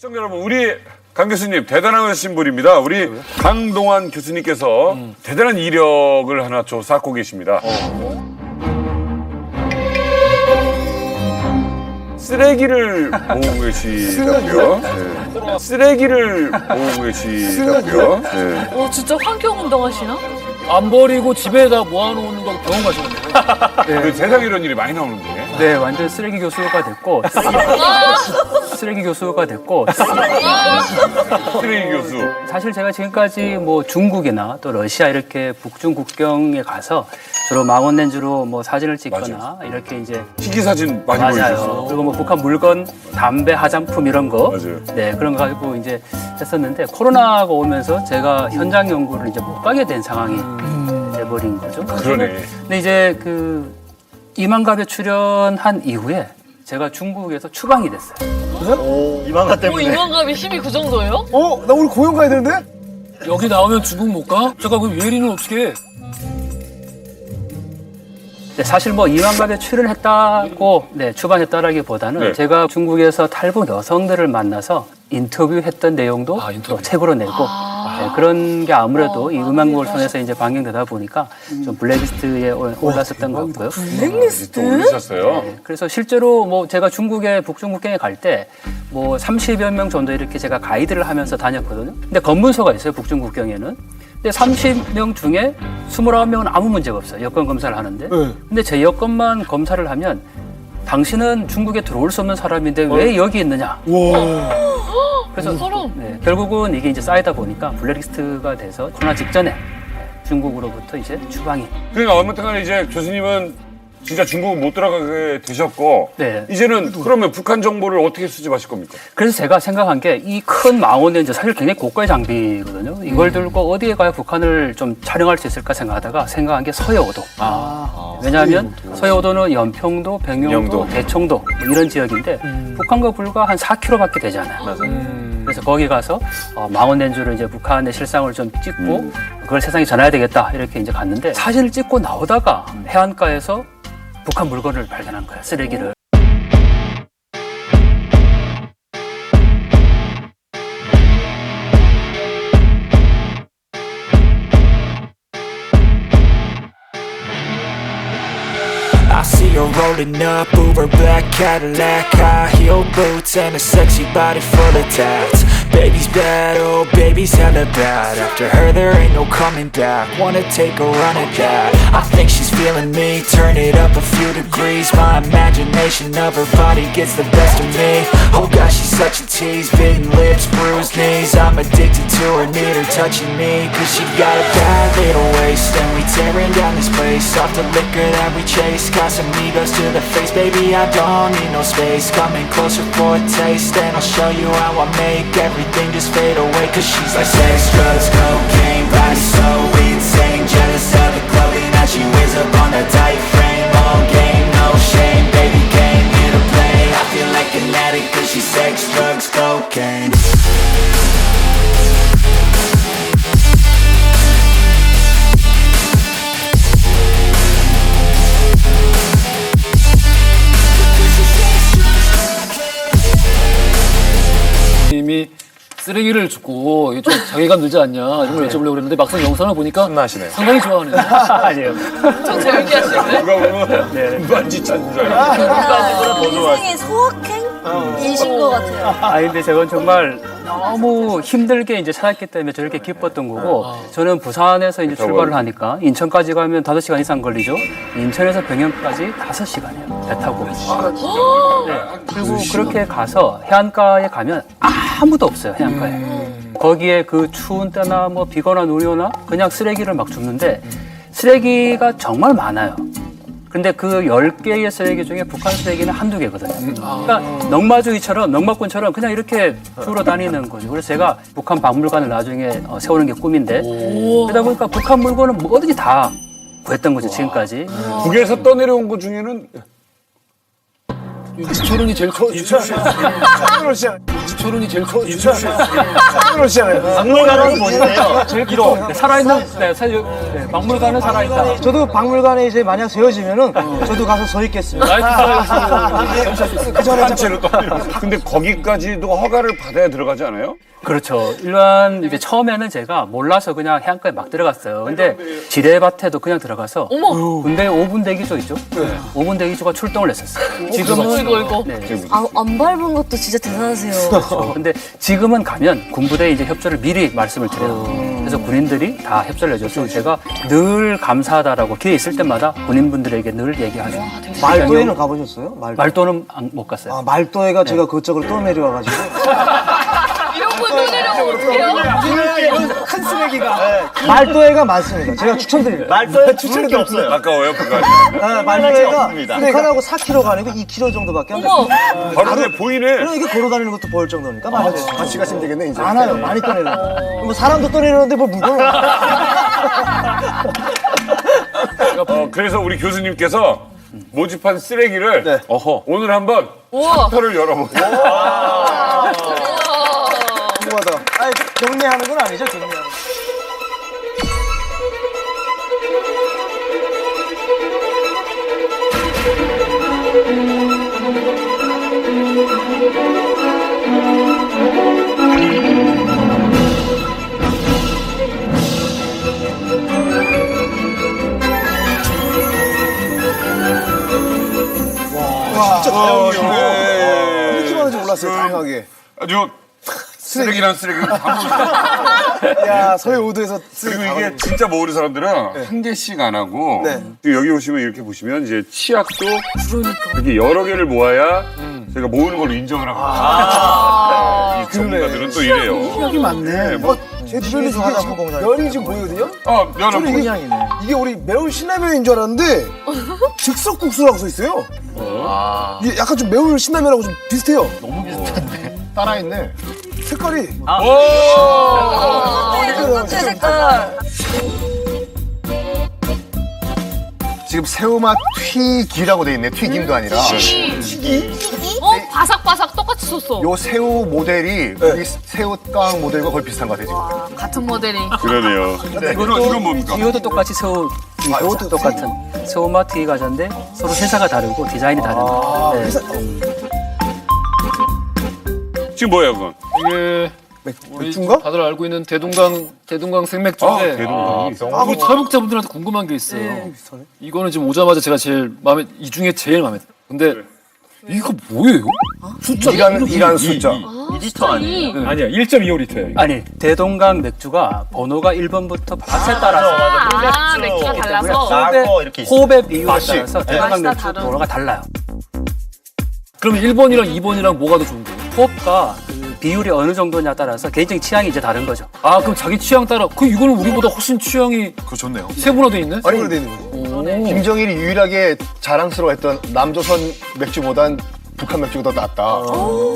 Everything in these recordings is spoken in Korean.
시청자 여러분, 우리 강 교수님 대단하신 분입니다. 우리 강동환 교수님께서 대단한 이력을 하나 쌓고 계십니다. 쓰레기를 모으고 계시다고요? 네. 쓰레기를 모으고 계시다고요? 네. 진짜 환경운동 하시나? 안 버리고 집에다 모아놓는 거 병원 가시겠네요. 그 세상에 이런 일이 많이 나오는데. 네, 완전 쓰레기 교수가 됐고, 쓰레기 교수가 됐고, 쓰레기 교수. 사실 제가 지금까지 뭐 중국이나 또 러시아 이렇게 북중 국경에 가서 주로 망원렌즈로 뭐 사진을 찍거나 이렇게 이제 희귀 사진 많이 맞아요. 보여주셔서. 그리고 뭐 북한 물건, 담배, 화장품 이런 거, 맞아요. 네 그런 거 가지고 이제 했었는데 코로나가 오면서 제가 현장 연구를 이제 못 가게 된 상황이 돼버린 거죠. 그러네. 근데 이제 그 이만갑에 출연한 이후에 제가 중국에서 추방이 됐어요. 이만가 때문에. 이만감이 힘이 그 정도예요? 나 오늘 공연 가야 되는데? 여기 나오면 중국 못 가? 잠깐 그럼 예린은 어떻게 해? 네, 사실 뭐 이만갑에 출연했다고 추방했다라기보다는 네. 제가 중국에서 탈북 여성들을 만나서 인터뷰했던 내용도 인터뷰. 또 책으로 내고 네, 그런 게 아무래도 이 음악물을 통해서 이제 방영되다 보니까 좀 블랙리스트에 올랐었던 것 같고요. 또 올리셨어요. 네, 그래서 실제로 뭐 제가 중국에 북중국경에 갈 때 뭐 30여 명 정도 이렇게 제가 가이드를 하면서 다녔거든요. 근데 검문소가 있어요, 북중국경에는. 근데 30명 중에 29명은 아무 문제가 없어요. 여권 검사를 하는데. 근데 제 여권만 검사를 하면 당신은 중국에 들어올 수 없는 사람인데 왜 여기 있느냐. 그래서 네, 결국은 이게 이제 쌓이다 보니까 블랙리스트가 돼서 코로나 직전에 중국으로부터 이제 추방이. 그러니까 아무튼간에 이제 교수님은 진짜 중국 못 들어가게 되셨고 네. 이제는 그러면 북한 정보를 어떻게 수집하실 겁니까? 그래서 제가 생각한 게 이 큰 망원렌즈 사실 굉장히 고가의 장비거든요. 이걸 들고 어디에 가야 북한을 좀 촬영할 수 있을까 생각한 게 서해오도. 왜냐하면 서해오도는 연평도, 백령도, 대청도 뭐 이런 지역인데 북한과 불과 한 4km밖에 되지 않아요. 그래서 거기 가서 망원렌즈로 이제 북한의 실상을 좀 찍고 그걸 세상에 전해야 되겠다 이렇게 이제 갔는데 사진을 찍고 나오다가 해안가에서 북한 물건을 발견한 거예요. 쓰레기를. I see her rolling up, Uber black Cadillac, high heel boots and a sexy body full of tats. Baby's bad, oh baby's hella bad. After her there ain't no coming back. Wanna take a run at that? I think she's feeling me. Turn it up a few degrees. My imagination of her body gets the best of me. Oh gosh, she's such a tease. Bitten lips, bruised knees. I'm addicted to her, need her touching me. Cause she got a bad little waist, and we tearing down this place. Off the liquor that we chase. Got some egos to the face, baby, I don't need no space. Coming closer for a taste, and I'll show you how I make everything just fade away. Cause she's like sex, drugs, cocaine, body so insane. Jealous of the clothing that she wears up on a tight frame. All game, no shame, baby came here to play. I feel like an addict cause she's sex, drugs, cocaine. 님이 쓰레기를 줍고 좀 자괴감 들지 않냐 이런 걸 여쭤보려고 그랬는데 막상 영상을 보니까 상당히 좋아하네요. 아니에요. 엄청 재밌게 하시는데? 누가 보면 반지 찾는 줄 알고. 인생의 소확행이신 것 같아요. 근데 저건 정말 너무 힘들게 이제 살았기 때문에 저렇게 기뻤던 거고 저는 부산에서 이제 출발을 하니까 인천까지 가면 5시간 이상 걸리죠. 인천에서 병영까지 5시간이에요. 배 타고. 네. 그리고 그렇게 가서 해안가에 가면 아무도 없어요. 해안가에. 거기에 그 추운 때나 뭐 비거나 눈이 오나 그냥 쓰레기를 막 줍는데 쓰레기가 정말 많아요. 근데 그 10개의 쓰레기 중에 북한 쓰레기는 한두 개거든요. 그러니까 넉마꾼처럼 그냥 이렇게 주로 다니는 거죠. 그래서 제가 북한 박물관을 나중에 세우는 게 꿈인데 그러다 보니까 북한 물건은 뭐든지 다 구했던 거죠, 지금까지. 북에서 떠내려온 것 중에는 이철훈이 제일 커. 러시아. 이철훈이 제일 커. 박물관은 보시네요. 제일 길어. 살아있는, 박물관은 살아있다. 저도 박물관에 이제 만약 세워지면은 저도 가서 서 있겠습니다. 그 전에 단체로 또. 근데 거기까지도 허가를 받아야 들어가지 않아요? 그렇죠. 일반 이제 처음에는 제가 몰라서 그냥 해안가에 막 들어갔어요. 근데 지뢰밭에도 그냥 들어가서 군대 5분 대기조 있죠? 5분 대기조가 출동을 했었어요. 지금은 이거. 네. 안 밟은 것도 진짜 대단하세요. 근데 지금은 가면 군부대에 이제 협조를 미리 말씀을 드려요. 그래서 군인들이 다 협조를 해줘서 제가 늘 감사하다라고 기회 있을 때마다 군인분들에게 늘 얘기하죠. 말도에는 가보셨어요? 말도는 못 갔어요. 아, 말도에가 제가 그쪽으로 떠내려와가지고 이런 거 내려면 어떡해요? 큰 쓰레기가 말도에가 많습니다. 제가 추천드립니다. 말도에 추천할 게 없어요. 아까워요, 북한. 말도에가 없습니다. 북한하고 4km가 아니고 2km 정도밖에 안 돼요. 어머, 바로 눈에 보이네. 그럼 이게 걸어다니는 것도 보일 정도니까 맞아요. 같이 가시면 되겠네, 이제. 많아요. 많이 떠내려요. 뭐 사람도 떠내려는데 뭐 무거워. 그래서 우리 교수님께서 모집한 쓰레기를 오늘 한번 우와. 터 열어보세요. 궁금하다. 아니, 경례하는 건 아니죠, 경례하는 건. 진짜 다양해요. 네. 이렇게 많은지 몰랐어요, 다양하게. 아주 쓰레기란 쓰레기. 야, 서해 5도에서 그리고 이게 진짜 모르는 사람들은 한 개씩 안 하고 네. 지금 여기 오시면 이렇게 보시면 이제 치약도 이렇게 여러 개를 모아야 저희가 모으는 걸로 인정을 하거든요. 이 전문가들은 또 이래요. 여기 많네. 제 주변에 좀 화장품 공장. 면이 지금 보이거든요? 면은 저는 이게 우리 매운 신라면인 줄 알았는데 즉석국수라고 써 있어요. 이게 약간 좀 매운 신라면하고 좀 비슷해요. 너무 비슷한데. 따라있네. 색깔이. 똑같아, 색깔. 지금 새우맛 튀기라고 돼 있네. 튀김도 아니라. 바삭바삭 똑같이 썼어. 요 새우 모델이 우리 새우깡 모델과 거의 비슷한 것 같아 지금. 같은 모델이. 그러네요. 이건 뭡니까? 이것도 똑같이 새우, 이것도 똑같은 새우맛 튀기 과자인데 서로 회사가 다르고 디자인이 다른. 네. 지금 뭐예요, 그건? 이게 우리 맥주인가? 다들 알고 있는 대동강 생맥주인데 대동강이. 우리 사육자분들한테 궁금한 게 있어요. 이거는 지금 오자마자 제가 이 중에 제일 마음에 들어요. 근데 이거 뭐예요? 숫자 이란 숫자. 2리터 아니에요? 아니야, 1.25리터예요. 아니 대동강 맥주가 번호가 1번부터 맛에 따라서 맥주가 달라서. 작고 이렇게 있어요. 호흡의 비율에 따라서 대동강 맛이 다 맥주 다른. 번호가 달라요. 그럼 1번이랑 2번이랑 뭐가 더 좋은 거예요? 호흡과 그 비율이 어느 정도냐에 따라서 개인적인 취향이 이제 다른 거죠. 아 그럼 자기 취향 따라 이거는 우리보다 훨씬 취향이 그거 좋네요. 세분화돼 있네? 아니, 그래 있는 거지. 김정일이 유일하게 자랑스러워했던 남조선 맥주보단 북한 맥주가 더 낫다.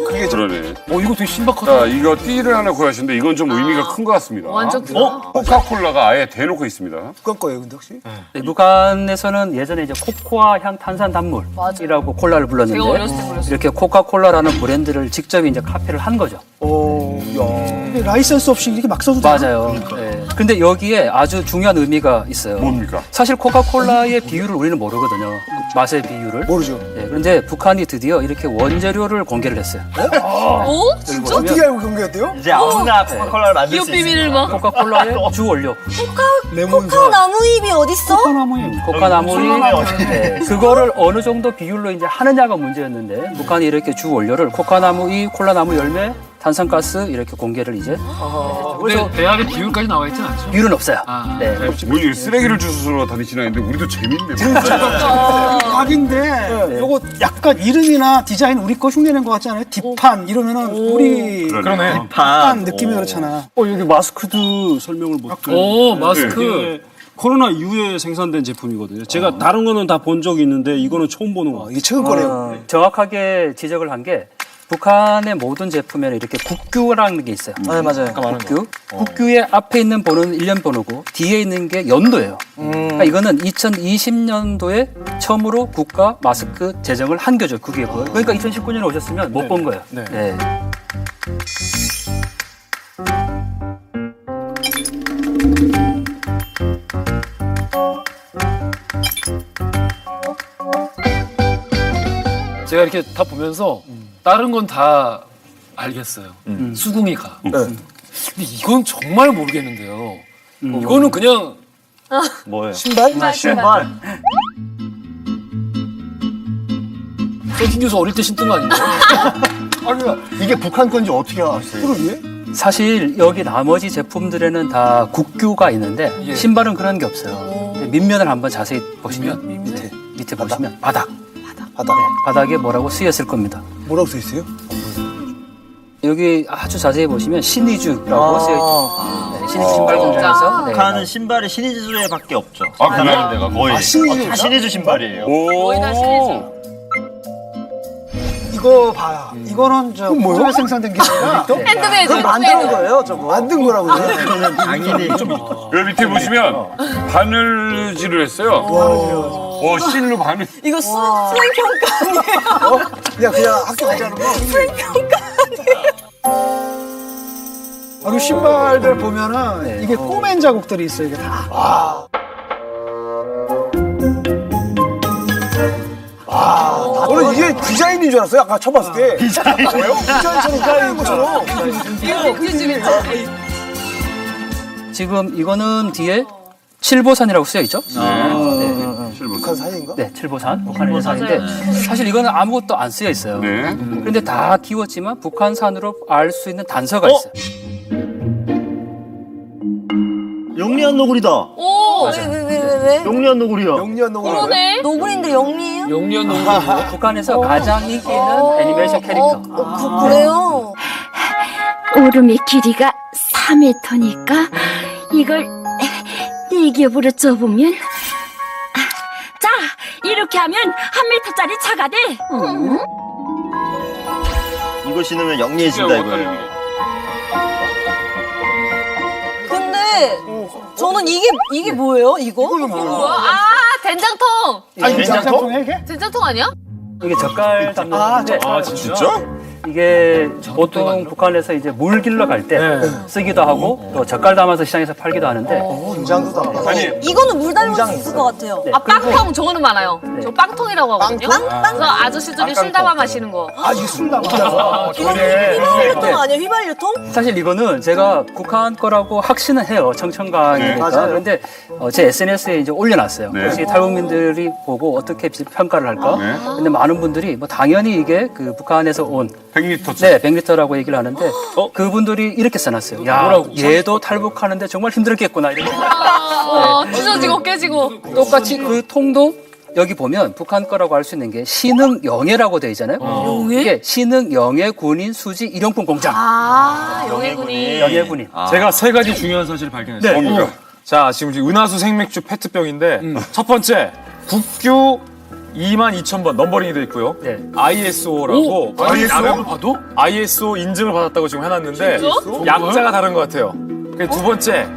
그게 좀 그러네. 이거 되게 신박하다. 자, 이거 띠를 하나 구하셨는데 이건 좀 의미가 큰 것 같습니다. 완전 크다. 코카콜라가 아예 대놓고 있습니다. 북한 거예요, 근데 혹시? 네, 북한에서는 예전에 이제 코코아 향 탄산 단물이라고 콜라를 제가 불렀는데 어렸을 때 그랬어요. 이렇게 코카콜라라는 브랜드를 직접 이제 카피를 한 거죠. 근데 라이센스 없이 이렇게 막 써도 맞아요. 네. 근데 여기에 아주 중요한 의미가 있어요. 뭡니까? 사실 코카콜라의 비율을 우리는 모르거든요. 맛의 비율을. 모르죠. 네, 그런데 북한이 드디어 이렇게 원재료를 공개를 했어요. 오? 진짜? 어떻게 알고 경계했대요? 이제 아무나 코카콜라를 만들 기업 수 있습니다. 비밀을 막. 코카콜라의 주 원료. 코카 나무잎이 어딨어? 코카나무잎. 네, 그거를 어느 정도 비율로 이제 하느냐가 문제였는데 북한이 이렇게 주 원료를 코카나무잎, 콜라나무 열매, 탄산가스 이렇게 공개를 이제 근데 대학의 비율까지 나와 있진 않죠? 비율은 없어요. 네. 뭐 이게 쓰레기를 주스러 다니시나 했는데 우리도 재밌네. 각인데 요거 약간 이름이나 디자인 우리 거 흉내낸 것 같지 않아요? 딥판 이러면은 우리 그러네. 딥판 느낌이 그렇잖아. 여기 마스크도 설명을 못 마스크. 이게 코로나 이후에 생산된 제품이거든요. 제가 다른 거는 다 본 적이 있는데 이거는 처음 보는 거 같아요. 이게 최근 거네요. 정확하게 지적을 한 게 북한의 모든 제품에는 이렇게 국규라는 게 있어요. 네, 맞아요. 국규. 국규의 앞에 있는 번호는 1년 번호고 뒤에 있는 게 연도예요. 그러니까 이거는 2020년도에 처음으로 국가 마스크 제정을 한 거죠. 그게 뭐예요? 그러니까 2019년에 오셨으면 못 본 거예요. 네. 제가 이렇게 다 보면서 다른 건 다 알겠어요. 수긍이 가. 근데 이건 정말 모르겠는데요. 이거는 그냥 뭐예요? 신발? 신발. 서진 교수 어릴 때 신던 거 아닌가요? 아니, 이게 북한 건지 어떻게 아세요? 그러게. 사실 여기 나머지 제품들에는 다 국규가 있는데 예. 신발은 그런 게 없어요. 밑면을 한번 자세히 보시면 밑에 보시면 바닥. 바닥. 바닥에 뭐라고 쓰였을 겁니다. 뭐라고 써 있어요? 여기 아주 자세히 보시면 신의주라고 쓰여 있죠. 신의주 신발 공장에서. 네. 북한은 신발이 신의주에밖에 없죠. 아, 그래요? 북한 데가 거의. 신의주인가? 다 신의주 신발이에요. 거의 다 신이지. 이거 봐요. 이거는 저 국내에 생산된 게 아니라 핸드메이드. 만든 거예요, 저거. 만든 거라고. 당연히. 여기 밑에 보시면 바늘질을 했어요. 실로 바늘. 이거 수행평가 아니에요? 그냥 학교 가지 않은 거. 수행평가 그리고 신발들 보면은 이게 꼬맨 자국들이 있어요, 이게 다. 저는 이게 디자인인 줄 알았어요. 아까 처음 봤을 때. 디자인이에요? 디자인처럼 깔린 것처럼. 지금 이거는 뒤에 칠보산이라고 쓰여 있죠? 북한 사진인가? 네, 칠보산. 북한의 산인데 사실 이거는 아무것도 안 쓰여 있어요. 네. 그런데 다 기웠지만 북한산으로 알 수 있는 단서가 있어요. 영리한 노구리다. 오, 왜? 영리한 노구리야. 영리한 농구. 그러네. 노블인데 영리해요? 영리한 농구. 북한에서 가장 인기 있는 애니메이션 캐릭터. 그래요? 오름의 길이가 4m니까 이걸 4겹으로 쪄보면 자, 이렇게 하면 1m짜리 차가 돼. 이거 신으면 영리해진다 이거예요. 근데 저는 이게 뭐예요? 이거? 뭐야? 아, 된장통. 장통에 이게? 된장통 아니야? 이게 젓갈 담는 건데 진짜? 이게 보통 북한에서 이제 물 길러 갈 때 쓰기도 하고 또 젓갈 담아서 시장에서 팔기도 하는데 김장도 담아. 아니, 이거는 물 닮을 수 있을 것 같아요. 아, 빵통 저거는 많아요. 저 빵통이라고 하거든요. 그래서 아저씨들이 술 담아 마시는 거. 아, 이게 술 담아. 이거는 휘발유통 아니에요? 휘발유통? 사실 이거는 제가 북한 거라고 확신은 해요. 청천강이니까. 맞아요. 그런데 제 SNS에 이제 올려놨어요. 네. 혹시 탈북민들이 보고 어떻게 평가를 할까? 네. 근데 많은 분들이 뭐 당연히 이게 그 북한에서 온 100리터. 네, 100리터라고 얘기를 하는데 그분들이 이렇게 써놨어요. 야, 얘도 탈북하는데 정말 힘들겠구나. 이렇게. 찢어지고 깨지고. 똑같이 그 통도 여기 보면 북한 거라고 할 수 있는 게 신흥영예라고 되어 있잖아요. 이게 신흥영예 군인 수지 일용품 공장. 아, 영예군이. 영예군인. 제가 세 가지 중요한 사실을 발견했어요. 뭡니까? 자, 지금 은하수 생맥주 페트병인데 첫 번째 국규 22,000번 넘버링이 돼 있고요. 네. ISO라고 ISO? 봐도 ISO 인증을 받았다고 지금 해놨는데 약자가 다른 것 같아요. 그리고 두 번째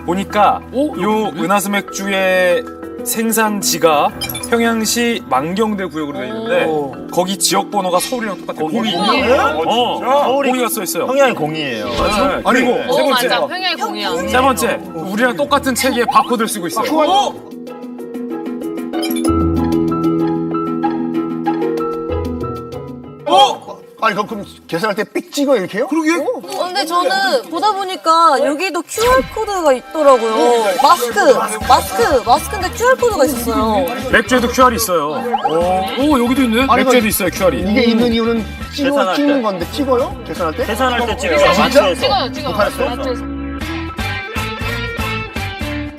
보니까 요 은하수 맥주의 생산지가 평양시 만경대 구역으로 돼 있는데 거기 지역 번호가 서울이랑 똑같아요. 거기 서울이 거기가 써 있어요. 평양이 공이에요. 네. 아니, 그리고 세 오, 번째 맞아. 평양의 공이야. 세 번째 우리랑 똑같은 책에 바코드를 쓰고 있어요. 아니, 그럼 계산할 때 삑 찍어 이렇게 해요? 그러게. 근데 저는 보다 보니까 여기도 QR코드가 있더라고요. 마스크인데 QR코드가 있었어요. 맥주에도 QR이 있어요. 오 여기도 있네. 맥주에도 있어요 QR이. 이게 있는 이유는 계산할 찍는 때. 건데 찍어요? 계산할 때? 계산할 때 찍어요. 진짜? 찍어요. 북한에서?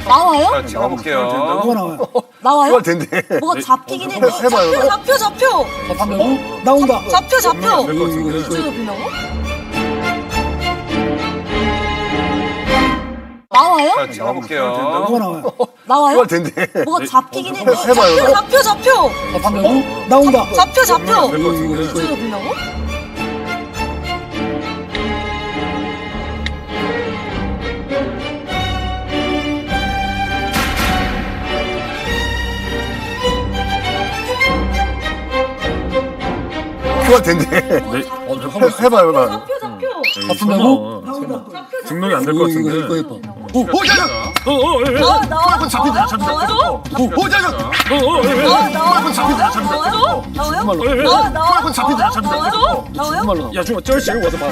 나와요? 자, 찍어볼게요. 뭐가 나와요? 나와요? 이거 된대. 뭐가 잡히긴 해. 해봐요. 잡혀. 나온다. 잡혀. 진짜 잡힌다고? 나와요? 자, 찍어볼게요. 뭐가 나와요? 나와요? 이거 된대. 뭐가 잡히긴 해. 해봐요. 잡혀. 나온다. 잡혀. 진짜 잡힌다고? 이거 된대. 해봐요. 잡혀. 아픈다고? 등록이 안 될 것 같은데. 이거 해봐. 나와. 잡힌다. 정말로. 야, 좀 쩔지 와서 봐.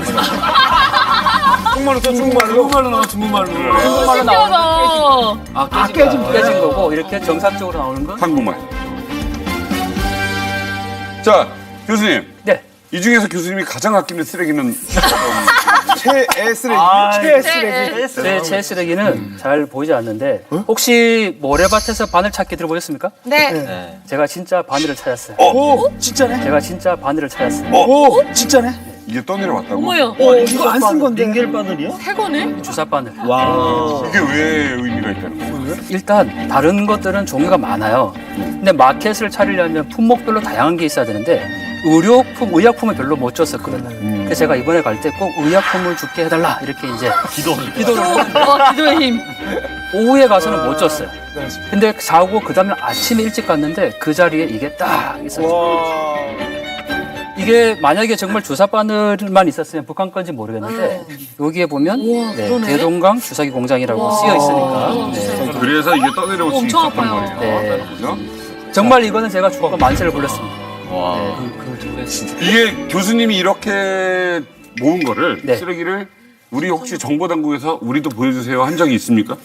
중국말로 써, 중국말로. 중국말로 나와, 중국말로. 중국말로 나오는 신기하다. 게 깨진 거고 이렇게 정상적으로 나오는 건 한국말. 자, 교수님. 네. 이 중에서 교수님이 가장 아끼는 쓰레기는 최애 쓰레기. 제 쓰레기는 잘 보이지 않는데 혹시 모래밭에서 바늘 찾기 들어보셨습니까? 네. 제가 진짜 바늘을 찾았어요. 오, 진짜네? 제가 진짜 바늘을 찾았어요. 오, 진짜네? 이게 떠내려왔다고? 어머요. 이거 안 쓴 건데. 새 거네? 주사 바늘. 이게 왜 의미가 있다는 거예요? 일단 다른 것들은 종류가 많아요. 근데 마켓을 차리려면 품목별로 다양한 게 있어야 되는데 의약품을 별로 못 줬었거든요. 그래서 제가 이번에 갈 때 꼭 의약품을 줄게 해달라 이렇게 이제 기도를 기도의 힘. 오후에 가서는 못 줬어요. 근데 자고 그 다음날 아침에 일찍 갔는데 그 자리에 이게 딱 있었어요. 이게 만약에 정말 주사 바늘만 있었으면 북한 건지 모르겠는데 여기에 보면 대동강 주사기 공장이라고 쓰여 있으니까 그래서 이게 떠내려올 수 엄청 있었단 아파요. 말이에요. 네. 그죠? 정말 이거는 제가 죽고 만세를 불렀습니다. 이게 교수님이 이렇게 모은 거를 네. 쓰레기를 우리 혹시 정보당국에서 우리도 보여주세요 한 적이 있습니까?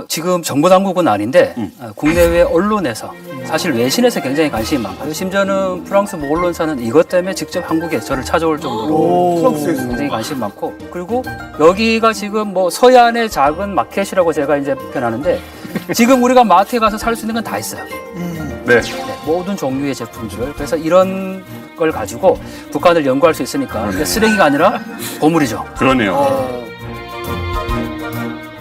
지금 정보당국은 아닌데 국내외 언론에서 사실 외신에서 굉장히 관심이 많아요. 심지어는 프랑스 모 언론사는 이것 때문에 직접 한국에 저를 찾아올 정도로 프랑스에서 굉장히 관심이 많고 그리고 여기가 지금 뭐 서해안의 작은 마켓이라고 제가 이제 표현하는데 지금 우리가 마트에 가서 살 수 있는 건 다 있어요. 네. 모든 종류의 제품들을 그래서 이런 걸 가지고 북한을 연구할 수 있으니까 근데 쓰레기가 아니라 보물이죠. 그러네요.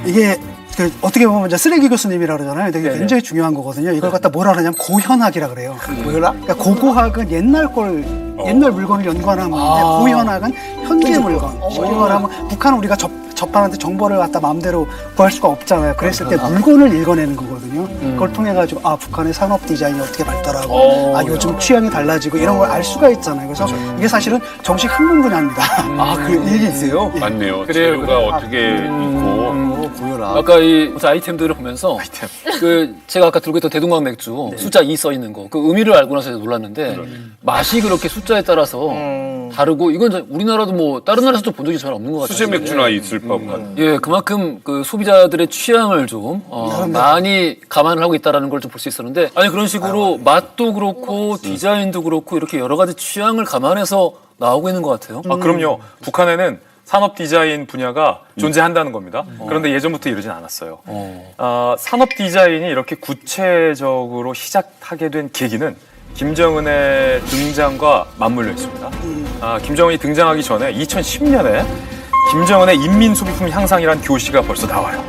이게 그 어떻게 보면 이제 쓰레기 교수님이라 그러잖아요. 되게 굉장히 중요한 거거든요. 이걸 갖다 뭐라 그러냐면 고현학이라 그래요. 고현학? 그러니까 고고학은 옛날 물건을 연구하는 건데 고현학은 현재 물건. 쉽게 말하면 북한은 우리가 접하는데 정보를 갖다 마음대로 구할 수가 없잖아요. 그랬을 때 물건을 읽어내는 거거든요. 그걸 통해 가지고 북한의 산업 디자인이 어떻게 발달하고 요즘 취향이 달라지고 이런 걸 알 수가 있잖아요. 그래서 이게 사실은 정식 항공 분야입니다. 그 얘기 있어요? 맞네요. 재료가 어떻게 있고. 아까 이 아이템들을 보면서 그 제가 아까 들고 있던 대동강 맥주 숫자 2 써 있는 거 그 의미를 알고 나서 놀랐는데 맛이 그렇게 숫자에 따라서 다르고 이건 우리나라도 뭐 다른 나라에서도 본 적이 잘 없는 것 같아요. 수제 맥주나 있을 법한. 예, 그만큼 그 소비자들의 취향을 좀 많이 감안을 하고 있다라는 걸 좀 볼 수 있었는데 아니 그런 식으로 맛도 그렇고 디자인도 그렇고 이렇게 여러 가지 취향을 감안해서 나오고 있는 것 같아요. 그럼요. 북한에는 산업 디자인 분야가 존재한다는 겁니다. 그런데 예전부터 이러진 않았어요. 산업 디자인이 이렇게 구체적으로 시작하게 된 계기는 김정은의 등장과 맞물려 있습니다. 김정은이 등장하기 전에 2010년에 김정은의 인민소비품 향상이라는 교시가 벌써 나와요.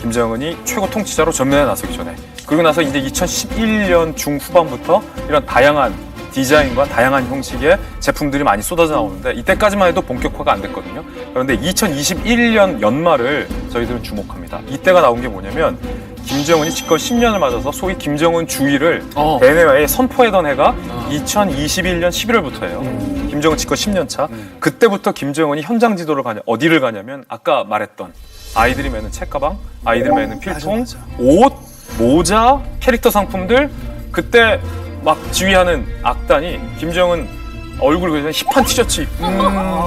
김정은이 최고 통치자로 전면에 나서기 전에. 그리고 나서 이제 2011년 중후반부터 이런 다양한 디자인과 다양한 형식의 제품들이 많이 쏟아져 나오는데 이때까지만 해도 본격화가 안 됐거든요. 그런데 2021년 연말을 저희들은 주목합니다. 이때가 나온 게 뭐냐면 김정은이 집권 10년을 맞아서 소위 김정은 주의를 대내외에 선포하던 해가 2021년 11월부터예요. 김정은 집권 10년 차. 그때부터 김정은이 현장 지도를 어디를 가냐면 아까 말했던 아이들이 매는 책가방, 아이들이 매는 필통, 옷, 모자, 캐릭터 상품들 그때 막 지휘하는 악단이 김정은 얼굴 그려진 힙한 티셔츠 입고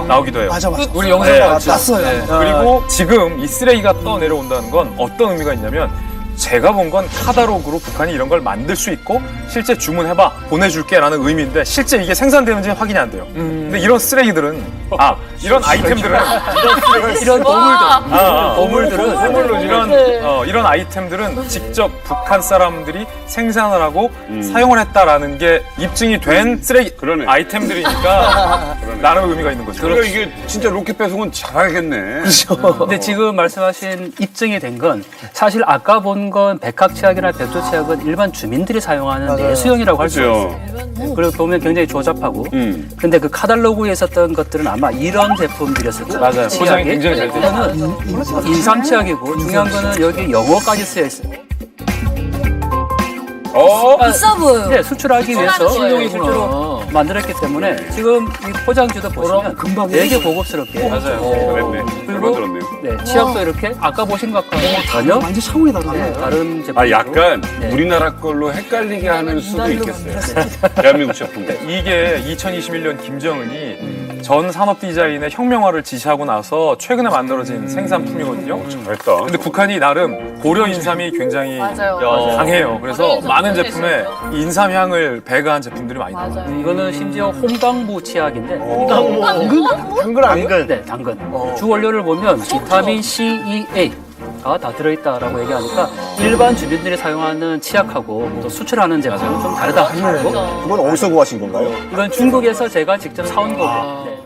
나오기도 해요. 맞아. 우리 영상에 났어요. 그리고 지금 이 쓰레기가 떠내려온다는 건 어떤 의미가 있냐면 제가 본 건 카탈로그로 북한이 이런 걸 만들 수 있고 실제 주문해봐 보내줄게 라는 의미인데 실제 이게 생산되는지는 확인이 안 돼요. 근데 이런 쓰레기들은 이런 아이템들은 이런 보물들은 이런 아이템들은 직접 북한 사람들이 생산을 하고 사용을 했다라는 게 입증이 된 쓰레기 아이템들이니까 나름의 의미가 있는 거죠. 그러니까 이게 진짜 로켓 배송은 잘하겠네. 그렇죠. 근데 지금 말씀하신 입증이 된 건 사실 아까 본 건 백학치약이나 백조치약은 일반 주민들이 사용하는 내수용이라고 할 수 있어요. 그리고 보면 굉장히 조잡하고 근데 그 카탈로그에 있었던 것들은 아마 이런 제품들이었을 거예요. 맞아요. 포장이 굉장히 잘 되죠. 이거는 인삼치약이고 중요한 거는 여기 영어까지 쓰여 있어요. 비싸 보여요. 네, 수출하기 위해서 신용이구나. 실제로 만들었기 때문에 지금 이 포장지도 보시면 금방 되게 고급스럽게. 맞아요. 그랬네. 그리고 들었네요. 네, 치약도 이렇게 아까 보신 것과는 전혀 완전 차원이 다르네. 다른 제품. 아, 약간 네. 우리나라 걸로 헷갈리게 하는 수도 있겠어요. 대한민국 제품. 이게 2021년 김정은이 전 산업 디자인의 혁명화를 지시하고 나서 최근에 만들어진 생산품이거든요. 잘했다. 근데 북한이 나름 고려 인삼이 굉장히 맞아요. 강해요. 그래서 고려 인삼 많은 진짜 제품에 있어요. 이 인삼향을 배가한 제품들이 많이 나와요. 맞아요. 이거는 심지어 홍당무 치약인데 당근 아니에요? 네, 당근. 주 원료를 보면 비타민 C, E, A가 다 들어있다라고 얘기하니까 일반 주민들이 사용하는 치약하고 또 수출하는 제품은 좀 다르다 하시고 이건 어디서 구하신 건가요? 이건 중국에서 제가 직접 사온 거고 네.